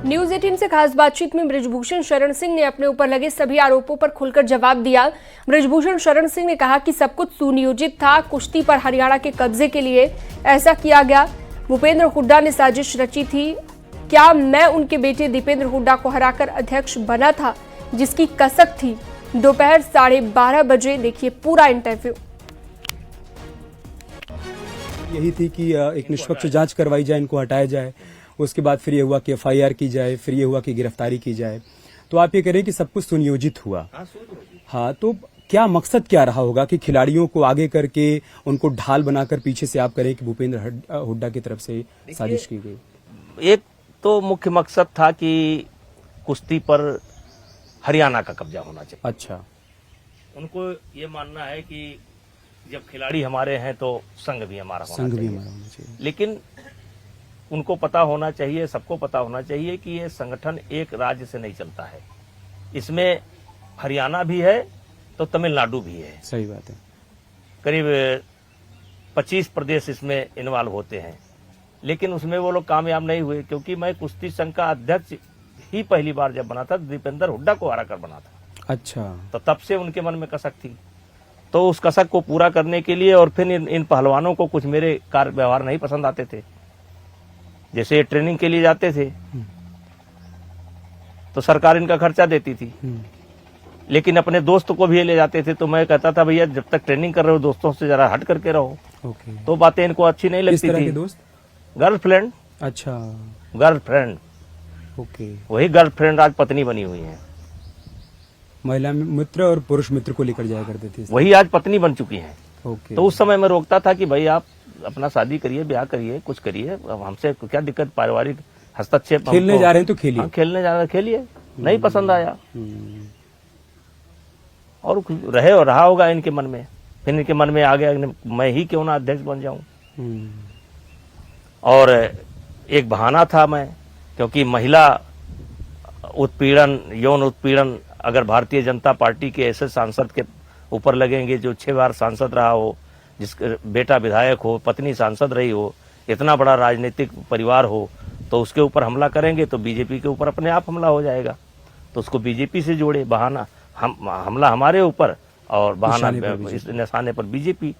News 18 से खास बातचीत में बृजभूषण शरण सिंह ने अपने ऊपर लगे सभी आरोपों पर खुलकर जवाब दिया। बृजभूषण शरण सिंह ने कहा कि सब कुछ सुनियोजित था, कुश्ती पर हरियाणा के कब्जे के लिए ऐसा किया गया। भूपेंद्र हुड्डा ने साजिश रची थी। क्या मैं उनके बेटे दीपेंद्र हुड्डा को हराकर अध्यक्ष बना था, जिसकी कसक थी। दोपहर 12:30 बजे देखिए पूरा इंटरव्यू। यही थी कि एक निष्पक्ष जांच करवाई जाए, इनको हटाया जाए। उसके बाद फिर ये हुआ कि एफआईआर की जाए, फिर ये हुआ कि गिरफ्तारी की जाए। तो आप ये कह रहे हैं कि सब कुछ सुनियोजित हुआ। हाँ, तो क्या मकसद क्या रहा होगा कि खिलाड़ियों को आगे करके उनको ढाल बनाकर पीछे से आप करें कि भूपेंद्र हुड्डा की तरफ से साजिश की गई? एक तो मुख्य मकसद था कि कुश्ती पर हरियाणा का कब्जा होना चाहिए। अच्छा, उनको ये मानना है कि जब खिलाड़ी हमारे हैं तो संघ भी हमारा होना चाहिए। लेकिन उनको पता होना चाहिए, सबको पता होना चाहिए कि ये संगठन एक राज्य से नहीं चलता है। इसमें हरियाणा भी है तो तमिलनाडु भी है। सही बात है। करीब 25 प्रदेश इसमें इन्वॉल्व होते हैं, लेकिन उसमें वो लोग कामयाब नहीं हुए, क्योंकि मैं कुश्ती संघ का अध्यक्ष ही पहली बार जब बना था, दीपेंद्र हुड्डा को हरा कर बना था। अच्छा, तो तब से उनके मन में कसक थी। तो उस कसक को पूरा करने के लिए, और फिर इन पहलवानों को कुछ मेरे कार्य व्यवहार नहीं पसंद आते थे। जैसे ट्रेनिंग के लिए जाते थे तो सरकार इनका खर्चा देती थी, लेकिन अपने दोस्त को भी ले जाते थे। तो मैं कहता था, भैया जब तक ट्रेनिंग कर रहे हो दोस्तों से जरा हट करके रहो। तो बातें इनको अच्छी नहीं लगती थी। दोस्त? गर्लफ्रेंड। अच्छा, गर्लफ्रेंड। ओके। वही गर्लफ्रेंड आज पत्नी बनी हुई है। महिला मित्र और पुरुष मित्र को लेकर जाया करते थे, वही आज पत्नी बन चुकी हैं। ओके। तो उस समय मैं रोकता था कि भाई आप अपना शादी करिए, ब्याह करिए, कुछ करिए, अब हमसे क्या दिक्कत, पारिवारिक हस्तक्षेप। खेलने जा रहे हैं तो खेलिए। हाँ, खेलने जा रहे हैं खेलिए। नहीं पसंद आया और रहे और रहा होगा इनके मन में। फिर इनके मन में आ गया मैं ही क्यों ना अध्यक्ष बन जाऊं। और एक बहाना था मैं, क्योंकि महिला उत्पीड़न, यौन उत्पीड़न अगर भारतीय जनता पार्टी के ऐसे सांसद के ऊपर लगेंगे जो 6 बार सांसद रहा हो, जिसका बेटा विधायक हो, पत्नी सांसद रही हो, इतना बड़ा राजनीतिक परिवार हो, तो उसके ऊपर हमला करेंगे तो बीजेपी के ऊपर अपने आप हमला हो जाएगा। तो उसको बीजेपी से जोड़े, बहाना हमला हमारे ऊपर और बहाना इस निशाने पर बीजेपी।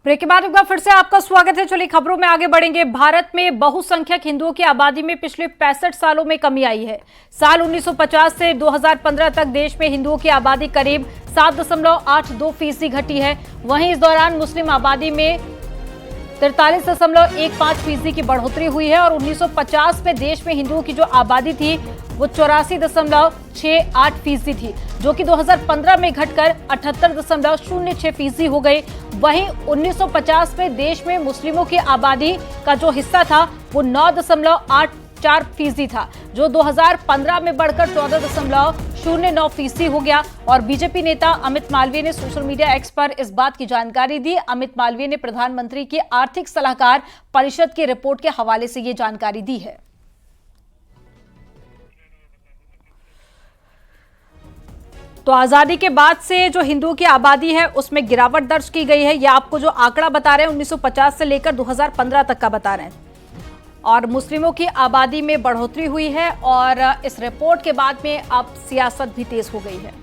ब्रेक के बाद एक बार फिर से आपका स्वागत है। चलिए खबरों में आगे बढ़ेंगे। भारत में बहुसंख्यक हिंदुओं की आबादी में पिछले 65 सालों में कमी आई है। साल 1950 से 2015 तक देश में हिंदुओं की आबादी करीब 7.82% घटी है। वहीं इस दौरान मुस्लिम आबादी में 43.15% की बढ़ोतरी हुई है और 1950 में देश में हिंदुओं की जो आबादी थी वो 84.68% थी, जो कि 2015 में घटकर 78.06% हो गई। वहीं 1950 में देश में मुस्लिमों की आबादी का जो हिस्सा था वो 9.84% था, जो 2015 में बढ़कर 14.09% हो गया। और बीजेपी नेता अमित मालवीय ने सोशल मीडिया एक्स पर इस बात की जानकारी दी। अमित मालवीय ने प्रधानमंत्री की आर्थिक सलाहकार परिषद की रिपोर्ट के हवाले से ये जानकारी दी है। तो आजादी के बाद से जो हिंदुओं की आबादी है उसमें गिरावट दर्ज की गई है। यह आपको जो आंकड़ा बता रहे हैं 1950 से लेकर 2015 तक का बता रहे हैं। और मुस्लिमों की आबादी में बढ़ोतरी हुई है और इस रिपोर्ट के बाद में अब सियासत भी तेज हो गई है।